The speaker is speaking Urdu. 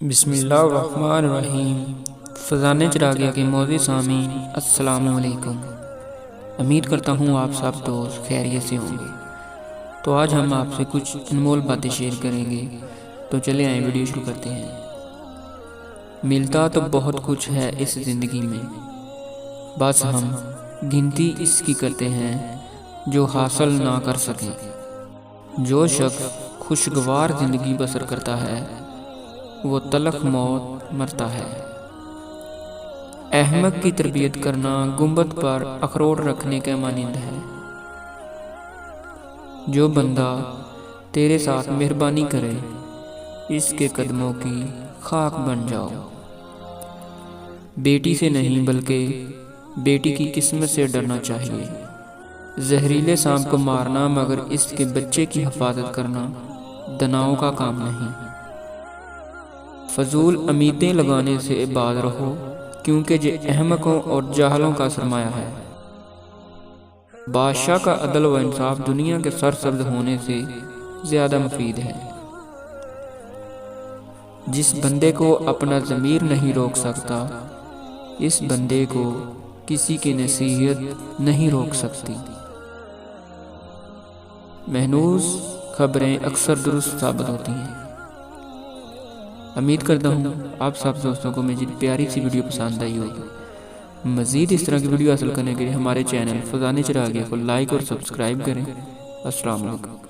بسم اللہ الرحمن الرحیم۔ فضان چراغیہ کے موزی سامعین السلام علیکم۔ امید کرتا ہوں آپ سب دوست خیریت سے ہوں گے۔ تو آج ہم آپ سے کچھ انمول باتیں شیئر کریں گے، تو چلے آئیں ویڈیو شروع کرتے ہیں۔ ملتا تو بہت کچھ ہے اس زندگی میں، بس ہم گنتی اس کی کرتے ہیں جو حاصل نہ کر سکیں۔ جو شخص خوشگوار زندگی بسر کرتا ہے وہ تلخ موت مرتا ہے۔ احمق کی تربیت کرنا گنبد پر اخروٹ رکھنے کے مانند ہے۔ جو بندہ تیرے ساتھ مہربانی کرے اس کے قدموں کی خاک بن جاؤ۔ بیٹی سے نہیں بلکہ بیٹی کی قسمت سے ڈرنا چاہیے۔ زہریلے سانپ کو مارنا مگر اس کے بچے کی حفاظت کرنا دناؤں کا کام نہیں۔ فضول امیدیں لگانے سے باز رہو، کیونکہ یہ احمقوں اور جاہلوں کا سرمایہ ہے۔ بادشاہ کا عدل و انصاف دنیا کے سرسبز ہونے سے زیادہ مفید ہے۔ جس بندے کو اپنا ضمیر نہیں روک سکتا، اس بندے کو کسی کی نصیحت نہیں روک سکتی۔ محنوس خبریں اکثر درست ثابت ہوتی ہیں۔ امید کرتا ہوں آپ سب دوستوں کو میری پیاری سی ویڈیو پسند آئی ہوگی۔ مزید اس طرح کی ویڈیو حاصل کرنے کے لیے ہمارے چینل فضان چراغیہ کو لائک اور سبسکرائب کریں۔ السلام علیکم۔